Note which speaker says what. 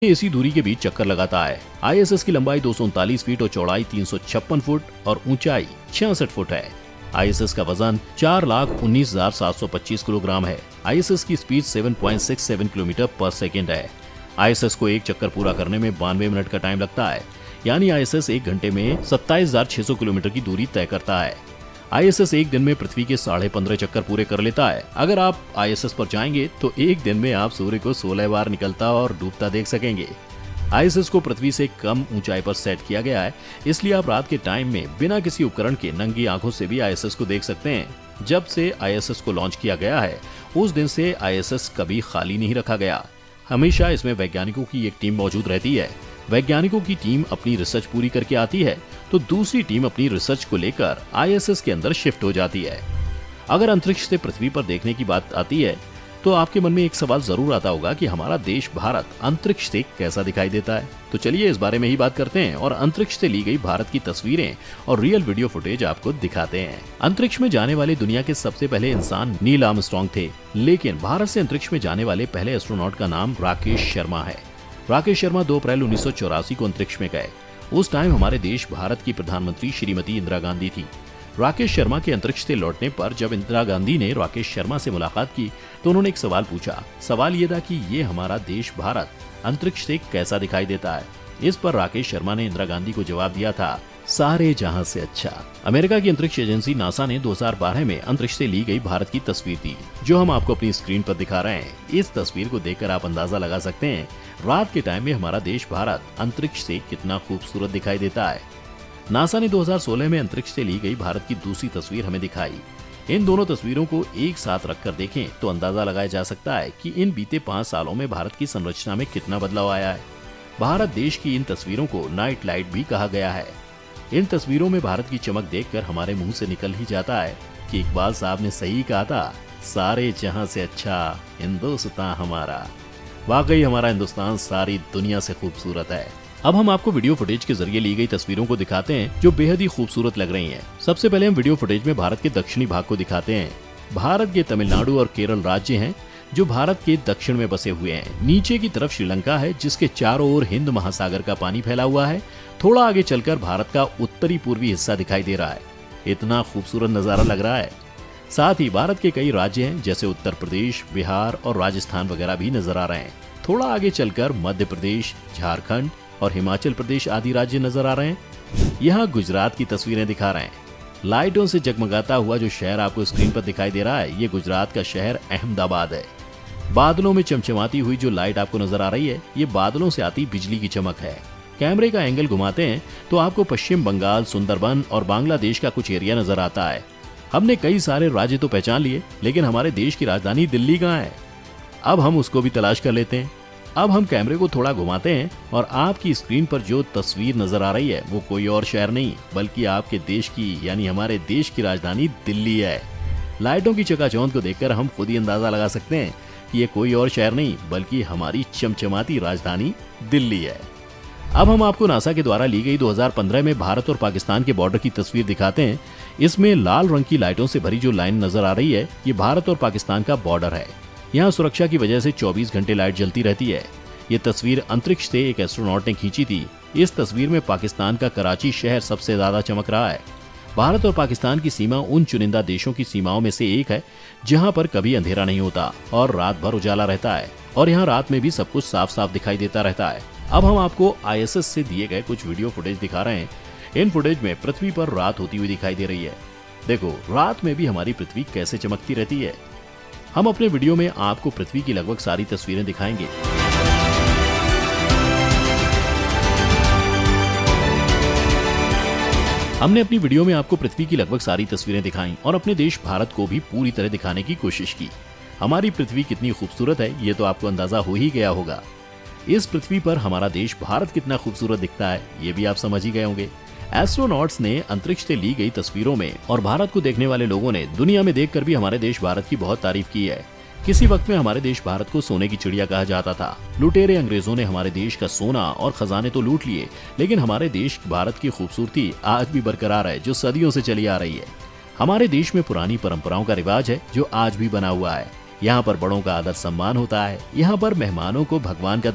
Speaker 1: इसी दूरी के बीच चक्कर लगाता है। आईएसएस की लंबाई 239 फीट और चौड़ाई 356 फुट और ऊंचाई 66 फुट है। आईएसएस का वजन 4,19,725 किलोग्राम है। आईएसएस की स्पीड 7.67 किलोमीटर पर सेकेंड है। आईएसएस को एक चक्कर पूरा करने में 92 मिनट का टाइम लगता है, यानी आईएसएस एक घंटे में 27,600 किलोमीटर की दूरी तय करता है। आईएसएस एक दिन में पृथ्वी के 15.5 चक्कर पूरे कर लेता है। अगर आप आईएसएस पर जाएंगे तो एक दिन में आप सूर्य को 16 बार निकलता और डूबता देख सकेंगे। आईएसएस को पृथ्वी से कम ऊंचाई पर सेट किया गया है, इसलिए आप रात के टाइम में बिना किसी उपकरण के नंगी आंखों से भी आईएसएस को देख सकते हैं। जब से आईएसएस को लॉन्च किया गया है उस दिन से आईएसएस कभी खाली नहीं रखा गया। हमेशा इसमें वैज्ञानिकों की एक टीम मौजूद रहती है। वैज्ञानिकों की टीम अपनी रिसर्च पूरी करके आती है तो दूसरी टीम अपनी रिसर्च को लेकर आईएसएस के अंदर शिफ्ट हो जाती है। अगर अंतरिक्ष से पृथ्वी पर देखने की बात आती है तो आपके मन में एक सवाल जरूर आता होगा कि हमारा देश भारत अंतरिक्ष से कैसा दिखाई देता है। तो चलिए इस बारे में ही बात करते हैं और अंतरिक्ष से ली गई भारत की तस्वीरें और रियल वीडियो फुटेज आपको दिखाते हैं। अंतरिक्ष में जाने वाले दुनिया के सबसे पहले इंसान नील आर्मस्ट्रांग थे, लेकिन भारत से अंतरिक्ष में जाने वाले पहले एस्ट्रोनॉट का नाम राकेश शर्मा है। राकेश शर्मा 2 अप्रैल 1984 को अंतरिक्ष में गए। उस टाइम हमारे देश भारत की प्रधानमंत्री श्रीमती इंदिरा गांधी थी। राकेश शर्मा के अंतरिक्ष से लौटने पर जब इंदिरा गांधी ने राकेश शर्मा से मुलाकात की तो उन्होंने एक सवाल पूछा। सवाल ये था कि ये हमारा देश भारत अंतरिक्ष से कैसा दिखाई देता है। इस पर राकेश शर्मा ने इंदिरा गांधी को जवाब दिया था, सारे जहां से अच्छा। अमेरिका की अंतरिक्ष एजेंसी नासा ने 2012 में अंतरिक्ष से ली गई भारत की तस्वीर दी, जो हम आपको अपनी स्क्रीन पर दिखा रहे हैं। इस तस्वीर को देखकर आप अंदाजा लगा सकते हैं रात के टाइम में हमारा देश भारत अंतरिक्ष से कितना खूबसूरत दिखाई देता है। नासा ने 2016 में अंतरिक्ष से ली गई भारत की दूसरी तस्वीर हमें दिखाई। इन दोनों तस्वीरों को एक साथ रखकर देखें तो अंदाजा लगाया जा सकता है कि इन बीते 5 सालों में भारत की संरचना में कितना बदलाव आया है। भारत देश की इन तस्वीरों को नाइट लाइट भी कहा गया है। इन तस्वीरों में भारत की चमक देखकर हमारे मुंह से निकल ही जाता है कि इकबाल साहब ने सही कहा था, सारे जहां से अच्छा हिंदुस्तान हमारा। वाकई हमारा हिंदुस्तान सारी दुनिया से खूबसूरत है। अब हम आपको वीडियो फुटेज के जरिए ली गई तस्वीरों को दिखाते हैं जो बेहद ही खूबसूरत लग रही हैं। सबसे पहले हम वीडियो फुटेज में भारत के दक्षिणी भाग को दिखाते हैं। भारत के तमिलनाडु और केरल राज्य हैं जो भारत के दक्षिण में बसे हुए हैं। नीचे की तरफ श्रीलंका है जिसके चारों ओर हिंद महासागर का पानी फैला हुआ है। थोड़ा आगे चलकर भारत का उत्तरी पूर्वी हिस्सा दिखाई दे रहा है। इतना खूबसूरत नजारा लग रहा है। साथ ही भारत के कई राज्य हैं जैसे उत्तर प्रदेश, बिहार और राजस्थान वगैरह भी नजर आ रहे हैं। थोड़ा आगे चलकर मध्य प्रदेश, झारखंड और हिमाचल प्रदेश आदि राज्य नजर आ रहे हैं। यहाँ गुजरात की तस्वीरें दिखा रहे हैं। लाइटों से जगमगाता हुआ जो शहर आपको स्क्रीन पर दिखाई दे रहा है, ये गुजरात का शहर अहमदाबाद है। बादलों में चमचमाती हुई जो लाइट आपको नजर आ रही है, ये बादलों से आती बिजली की चमक है। कैमरे का एंगल घुमाते हैं तो आपको पश्चिम बंगाल, सुंदरबन और बांग्लादेश का कुछ एरिया नजर आता है। हमने कई सारे राज्य तो पहचान लिए, लेकिन हमारे देश की राजधानी दिल्ली कहाँ है? अब हम उसको भी तलाश कर लेते हैं। अब हम कैमरे को थोड़ा घुमाते हैं और आपकी स्क्रीन पर जो तस्वीर नजर आ रही है वो कोई और शहर नहीं बल्कि आपके देश की यानी हमारे देश की राजधानी दिल्ली है। लाइटों की चकाचौंध को देखकर हम खुद ही अंदाजा लगा सकते हैं कि ये कोई और शहर नहीं बल्कि हमारी चमचमाती राजधानी दिल्ली है। अब हम आपको नासा के द्वारा ली गई 2015 में भारत और पाकिस्तान के बॉर्डर की तस्वीर दिखाते हैं। इसमें लाल रंग की लाइटों से भरी जो लाइन नजर आ रही है, ये भारत और पाकिस्तान का बॉर्डर है। यहाँ सुरक्षा की वजह से 24 घंटे लाइट जलती रहती है। ये तस्वीर अंतरिक्ष से एक एस्ट्रोनॉट ने खींची थी। इस तस्वीर में पाकिस्तान का कराची शहर सबसे ज्यादा चमक रहा है। भारत और पाकिस्तान की सीमा उन चुनिंदा देशों की सीमाओं में से एक है जहाँ पर कभी अंधेरा नहीं होता और रात भर उजाला रहता है, और यहाँ रात में भी सब कुछ साफ साफ दिखाई देता रहता है। अब हम आपको आईएसएस से दिए गए कुछ वीडियो फुटेज दिखा रहे हैं। इन फुटेज में पृथ्वी पर रात होती हुई दिखाई दे रही है। देखो रात में भी हमारी पृथ्वी कैसे चमकती रहती है। हम अपने वीडियो में आपको पृथ्वी की लगभग सारी तस्वीरें दिखाएंगे। हमने अपनी वीडियो में आपको पृथ्वी की लगभग सारी तस्वीरें दिखाई और अपने देश भारत को भी पूरी तरह दिखाने की कोशिश की। हमारी पृथ्वी कितनी खूबसूरत है ये तो आपको अंदाजा हो ही गया होगा। इस पृथ्वी पर हमारा देश भारत कितना खूबसूरत दिखता है ये भी आप समझ ही गए होंगे। एस्ट्रोनॉट्स ने अंतरिक्ष से ली गई तस्वीरों में और भारत को देखने वाले लोगों ने दुनिया में देखकर भी हमारे देश भारत की बहुत तारीफ की है। किसी वक्त में हमारे देश भारत को सोने की चिड़िया कहा जाता था। लुटेरे अंग्रेजों ने हमारे देश का सोना और खजाने तो लूट लिए, लेकिन हमारे देश भारत की खूबसूरती आज भी बरकरार है जो सदियों से चली आ रही है। हमारे देश में पुरानी परंपराओं का रिवाज है जो आज भी बना हुआ है। यहाँ पर बड़ों का आदर सम्मान होता है। यहाँ पर मेहमानों को भगवान का